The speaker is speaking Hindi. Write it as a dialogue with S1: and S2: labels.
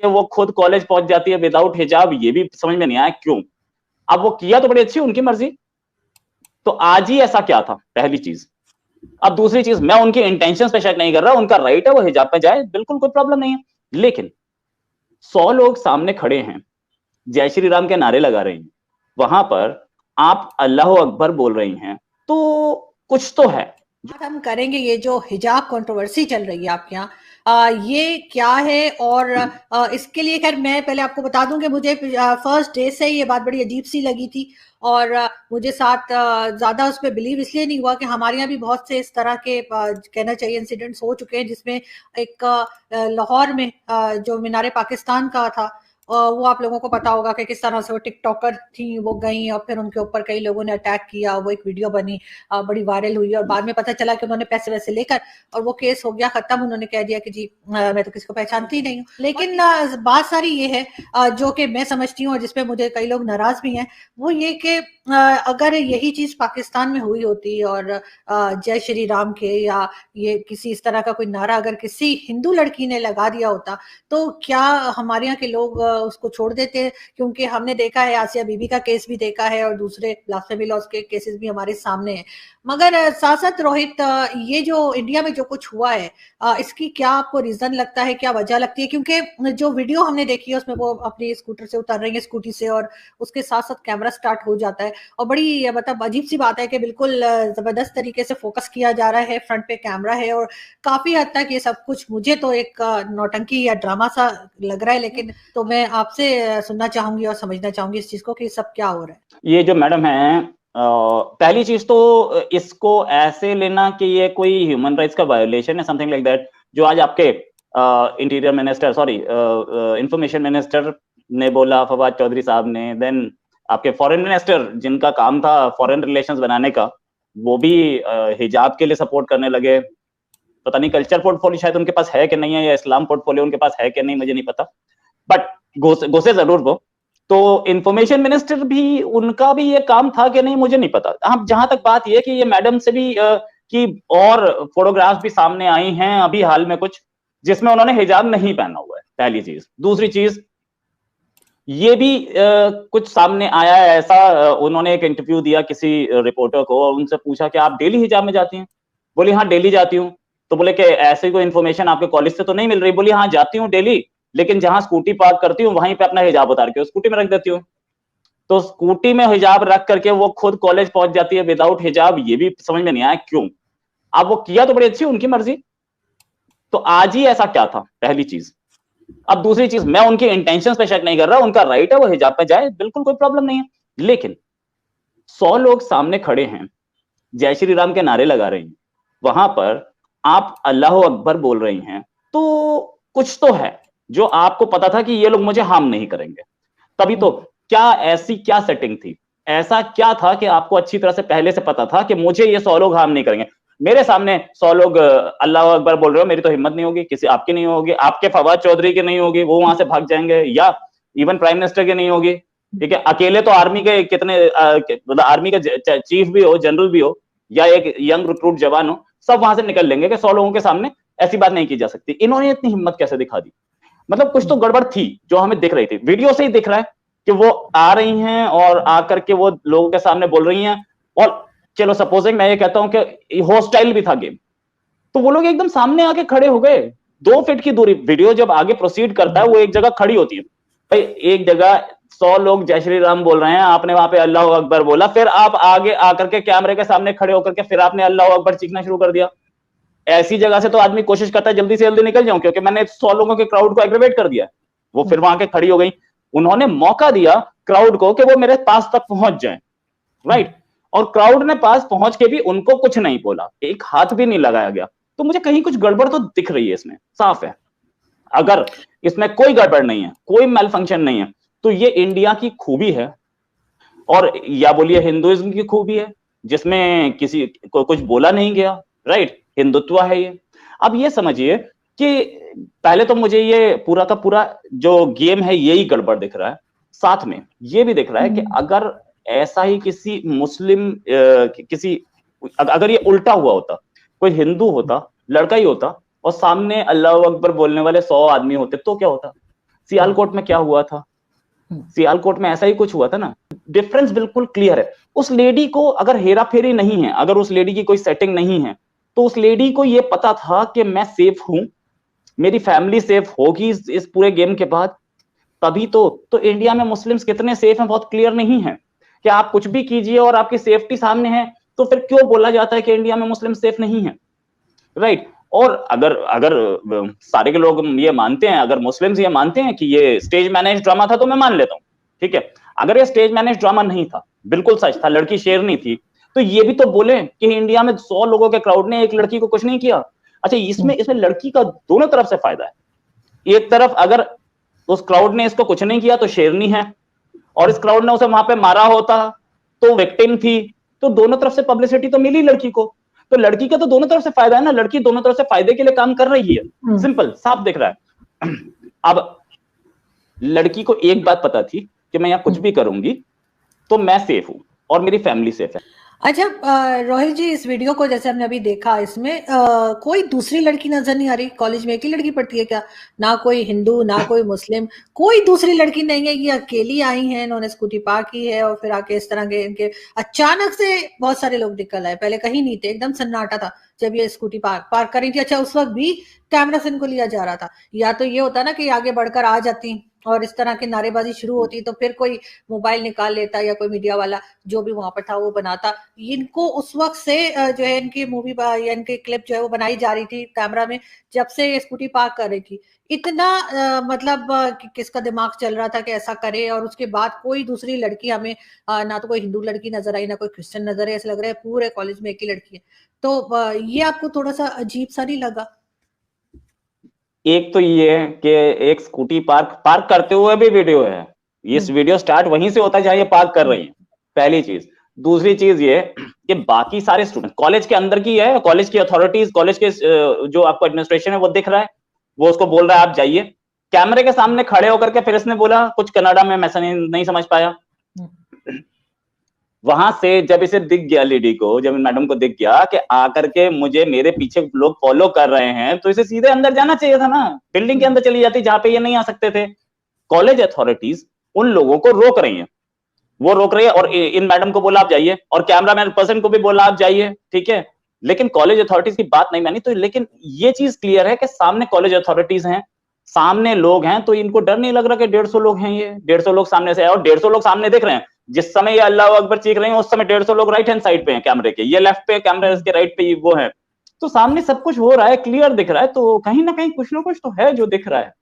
S1: कि वो खुद कॉलेज पहुंच जाती है विदाउट हिजाब, ये भी समझ में नहीं आया क्यों। अब वो किया तो बड़ी अच्छी, उनकी मर्जी। तो आज ही ऐसा क्या था, पहली चीज। अब दूसरी चीज, मैं उनके इंटेंशंस पे शक नहीं कर रहा, उनका राइट है, वो हिजाब पे जाए, बिल्कुल कोई प्रॉब्लम नहीं है। लेकिन 100 लोग सामने खड़े हैं, जय श्री राम के नारे लगा रहे हैं, वहां पर आप अल्लाह अकबर बोल रही हैं, तो कुछ तो है।
S2: हम करेंगे ये जो हिजाब कंट्रोवर्सी चल रही है आपके यहाँ, ये क्या है? और इसके लिए खैर मैं पहले आपको बता दूं कि मुझे फर्स्ट डे से ये बात बड़ी अजीब सी लगी थी। और मुझे साथ ज्यादा उस पर बिलीव इसलिए नहीं हुआ कि हमारे यहाँ भी बहुत से इस तरह के कहना चाहिए इंसिडेंट्स हो चुके हैं, जिसमें एक लाहौर में जो मीनार पाकिस्तान का था, वो आप लोगों को पता होगा कि किस तरह से वो टिकटॉकर थी, वो गई और फिर उनके ऊपर कई लोगों ने अटैक किया, वो एक वीडियो बनी, बड़ी वायरल हुई, और बाद में पता चला कि उन्होंने पैसे वैसे लेकर और वो केस हो गया खत्म। उन्होंने कह दिया कि जी मैं तो किसी को पहचानती ही नहीं हूँ। लेकिन बात सारी ये है जो कि मैं समझती हूँ और जिसपे मुझे कई लोग नाराज भी हैं, वो ये कि अगर यही चीज पाकिस्तान में हुई होती और जय श्री राम के या ये किसी इस तरह का कोई नारा अगर किसी हिंदू लड़की ने लगा दिया होता, तो क्या हमारे यहाँ के लोग उसको छोड़ देते? क्योंकि हमने देखा है, आसिया बीबी का केस भी देखा है और दूसरे ब्लास्फेमी लॉज के केसेस भी हमारे सामने हैं। मगर साथ साथ रोहित, ये जो इंडिया में जो कुछ हुआ है, इसकी क्या आपको रीजन लगता है, क्या वजह लगती है? क्योंकि जो वीडियो हमने देखी है उसमें वो अपनी स्कूटर से उतर रही है, स्कूटी से, और उसके साथ साथ कैमरा स्टार्ट हो जाता है और बड़ी मतलब अजीब सी बात है कि बिल्कुल जबरदस्त तरीके से फोकस किया जा रहा है, फ्रंट पे कैमरा है और काफी हद तक ये सब कुछ मुझे तो एक नौटंकी या ड्रामा सा लग रहा है। लेकिन तो मैं आपसे सुनना चाहूंगी और समझना चाहूंगी इस चीज को कि सब क्या हो रहा है।
S1: ये जो मैडम है, पहली चीज तो इसको ऐसे लेना कि ये कोई ह्यूमन राइट्स का वायोलेशन है, समथिंग लाइक दैट, जो आज आपके interior minister, sorry information minister ने बोला, फवाद चौधरी साहब ने, देन आपके फॉरेन मिनिस्टर जिनका काम था फॉरेन रिलेशंस बनाने का, वो भी हिजाब के लिए सपोर्ट करने लगे। पता नहीं कल्चर पोर्टफोलियो शायद उनके पास है कि नहीं है, या इस्लाम पोर्टफोलियो उनके पास है कि नहीं, मुझे नहीं पता, बट घुसे जरूर वो। तो इंफॉर्मेशन मिनिस्टर भी, उनका भी ये काम था कि नहीं, मुझे नहीं पता। हाँ, जहां तक बात ये कि ये मैडम से भी कि और फोटोग्राफ्स भी सामने आई हैं अभी हाल में कुछ, जिसमें उन्होंने हिजाब नहीं पहना हुआ है, पहली चीज। दूसरी चीज, ये भी कुछ सामने आया है ऐसा, उन्होंने एक इंटरव्यू दिया किसी रिपोर्टर को और उनसे पूछा कि आप डेली हिजाब में जाती हैं? बोली हाँ डेली जाती हूँ। तो बोले कि ऐसी कोई इन्फॉर्मेशन आपके कॉलेज से तो नहीं मिल रही? बोली हाँ जाती हूँ डेली, लेकिन जहां स्कूटी पार्क करती हूँ वहीं पे अपना हिजाब उतार के स्कूटी में रख देती हूँ। तो स्कूटी में हिजाब रख करके वो खुद कॉलेज पहुंच जाती है विदाउट हिजाब, ये भी समझ में नहीं आया क्यों। अब वो किया तो बड़ी अच्छी, उनकी मर्जी। तो आज ही ऐसा क्या था, पहली चीज। अब दूसरी चीज, मैं उनके इंटेंशंस पे शक नहीं कर रहा, उनका राइट है, वो हिजाब पे जाए, बिल्कुल कोई प्रॉब्लम नहीं है। लेकिन 100 लोग सामने खड़े हैं, जय श्री राम के नारे लगा रहे हैं, वहां पर आप अल्लाह अकबर बोल रही हैं, तो कुछ तो है जो आपको पता था कि ये लोग मुझे हार्म नहीं करेंगे। तभी तो, क्या ऐसी क्या सेटिंग थी, ऐसा क्या था कि आपको अच्छी तरह से पहले से पता था कि मुझे ये 100 लोग हार्म नहीं करेंगे? मेरे सामने 100 लोग अल्लाह अकबर बोल रहे हो, मेरी तो हिम्मत नहीं होगी, किसी आपकी नहीं होगी, आपके फवाद चौधरी की नहीं होगी, वो वहां से भाग जाएंगे, या इवन प्राइम मिनिस्टर की नहीं होगी। ठीक है, अकेले तो आर्मी के कितने मतलब आर्मी का चीफ भी हो, जनरल भी हो, या एक यंग रिक्रूट जवान हो, सब वहां से निकल लेंगे कि 100 लोगों के सामने ऐसी बात नहीं की जा सकती। इन्होंने इतनी हिम्मत कैसे दिखा दी? मतलब कुछ तो गड़बड़ थी जो हमें दिख रही थी, वीडियो से ही दिख रहा है कि वो आ रही हैं और आकर के वो लोगों के सामने बोल रही हैं। और चलो सपोजिंग मैं ये कहता हूं कि होस्टाइल भी था गेम, तो वो लोग एकदम सामने आके खड़े हो गए, 2 फीट की दूरी। वीडियो जब आगे प्रोसीड करता है वो एक जगह खड़ी होती है, भाई एक जगह 100 लोग जय श्री राम बोल रहे हैं, आपने वहां पे अल्लाह अकबर बोला, फिर आप आगे आकर के कैमरे के सामने खड़े होकर के फिर आपने अल्लाह अकबर चीखना शुरू कर दिया। ऐसी जगह से तो आदमी कोशिश करता है जल्दी से जल्दी निकल जाऊं, क्योंकि मैंने 100 लोगों के क्राउड को एग्रीवेट कर दिया। वो फिर वहां के खड़ी हो गई, उन्होंने मौका दिया क्राउड को कि वो मेरे पास तक पहुंच जाए, राइट। और क्राउड ने पास पहुंच के भी उनको कुछ नहीं बोला, एक हाथ भी नहीं लगाया गया। तो मुझे कहीं कुछ गड़बड़ तो दिख रही है इसमें, साफ है। अगर इसमें कोई गड़बड़ नहीं है, कोई मेल फंक्शन नहीं है, तो ये इंडिया की खूबी है, और या बोलिए हिंदुइज्म की खूबी है, जिसमें किसी को कुछ बोला नहीं गया, राइट। हिंदुत्व है ये। अब ये समझिए कि पहले तो मुझे ये पूरा का पूरा जो गेम है यही गड़बड़ दिख रहा है, साथ में ये भी दिख रहा है कि अगर ऐसा ही किसी मुस्लिम किसी अगर ये उल्टा हुआ होता, कोई हिंदू होता, लड़का ही होता, और सामने अल्लाह अकबर बोलने वाले 100 आदमी होते, तो क्या होता? सियालकोट में क्या हुआ था, सियालकोट में ऐसा ही कुछ हुआ था ना। डिफरेंस बिल्कुल क्लियर है। उस लेडी को अगर हेरा फेरी नहीं है, अगर उस लेडी की कोई सेटिंग नहीं है, तो उस लेडी को यह पता था कि मैं सेफ हूं, मेरी फैमिली सेफ होगी इस पूरे गेम के बाद, तभी तो इंडिया में मुस्लिम्स कितने सेफ हैं बहुत क्लियर नहीं है। कि आप कुछ भी कीजिए और आपकी सेफ्टी सामने है, तो फिर क्यों बोला जाता है कि इंडिया में मुस्लिम सेफ नहीं है, राइट। और अगर अगर सारे के लोग ये मानते हैं, अगर मुस्लिम्स ये मानते हैं कि ये स्टेज मैनेज ड्रामा था, तो मैं मान लेता हूं, ठीक है। अगर ये स्टेज मैनेज ड्रामा नहीं था, बिल्कुल सच था, लड़की शेरनी थी, तो ये भी तो बोले कि इंडिया में 100 लोगों के क्राउड ने एक लड़की को कुछ नहीं किया। अच्छा, इसमें लड़की का दोनों तरफ से फायदा है। एक तरफ अगर उस क्राउड ने इसको कुछ नहीं किया तो शेरनी है, और इस क्राउड ने उसे वहां पे मारा होता तो विक्टिम थी, तो दोनों तरफ से पब्लिसिटी तो मिली लड़की को। तो लड़की का तो दोनों तरफ से फायदा है ना, लड़की दोनों तरफ से फायदे के लिए काम कर रही है, सिंपल साफ दिख रहा है। अब लड़की को एक बात पता थी कि मैं यहां कुछ भी करूंगी तो मैं सेफ हूं और मेरी फैमिली सेफ है।
S2: अच्छा रोहित जी, इस वीडियो को जैसे हमने अभी देखा, इसमें कोई दूसरी लड़की नजर नहीं आ रही। कॉलेज में एक ही लड़की पढ़ती है क्या? ना कोई हिंदू, ना कोई मुस्लिम, कोई दूसरी लड़की नहीं है। ये अकेली आई हैं, इन्होंने स्कूटी पार्क की है और फिर आके इस तरह के इनके अचानक से बहुत सारे लोग निकल आए। पहले कहीं नहीं थे, एकदम सन्नाटा था जब ये स्कूटी पार्क कर रही थी। अच्छा, उस वक्त भी कैमरा से इनको लिया जा रहा था। या तो ये होता ना कि आगे बढ़कर आ जाती और इस तरह की नारेबाजी शुरू होती, तो फिर कोई मोबाइल निकाल लेता या कोई मीडिया वाला जो भी वहां पर था वो बनाता। इनको उस वक्त से जो है इनकी मूवी या इनकी क्लिप जो है वो बनाई जा रही थी कैमरा में, जब से ये स्कूटी पार्क कर रही थी। इतना मतलब किसका दिमाग चल रहा था कि ऐसा करे, और उसके बाद कोई दूसरी लड़की हमें ना तो कोई हिंदू लड़की नजर आई, ना कोई क्रिश्चियन नजर आई। ऐसा लग रहा है पूरे कॉलेज में एक ही लड़की है। तो ये आपको थोड़ा सा अजीब सा नहीं लगा?
S1: एक तो ये है कि एक स्कूटी पार्क करते हुए भी वीडियो है, ये वीडियो स्टार्ट वहीं से होता है जहां ये पार्क कर रही है, पहली चीज। दूसरी चीज ये कि बाकी सारे स्टूडेंट कॉलेज के अंदर की है, कॉलेज की अथॉरिटीज, कॉलेज के जो आपको एडमिनिस्ट्रेशन है वो दिख रहा है, वो उसको बोल रहा है आप जाइए। कैमरे के सामने खड़े होकर के फिर इसने बोला कुछ कनाडा में, मैं नहीं समझ पाया। वहां से जब इसे दिख गया लेडी को, जब मैडम को दिख गया कि आकर के मुझे मेरे पीछे लोग फॉलो कर रहे हैं, तो इसे सीधे अंदर जाना चाहिए था ना, बिल्डिंग के अंदर चली जाती जहां पे ये नहीं आ सकते थे। कॉलेज अथॉरिटीज उन लोगों को रोक रही हैं, वो रोक रही है, और इन मैडम को बोला आप जाइए, और कैमरामैन पर्सन को भी बोला आप जाइए, ठीक है। लेकिन कॉलेज अथॉरिटीज की बात नहीं मानी। तो लेकिन ये चीज क्लियर है कि सामने कॉलेज अथॉरिटीज हैं, सामने लोग हैं, तो इनको डर नहीं लग रहा कि 150 लोग हैं, ये 150 लोग सामने से है, और 150 लोग सामने देख रहे हैं। जिस समय ये अल्लाह अकबर चीख रहे हैं उस समय 150 लोग राइट हैंड साइड पे हैं कैमरे के, ये लेफ्ट पे कैमरे इसके राइट पे वो है। तो सामने सब कुछ हो रहा है, क्लियर दिख रहा है, तो कहीं ना कहीं कुछ ना कुछ तो है जो दिख रहा है।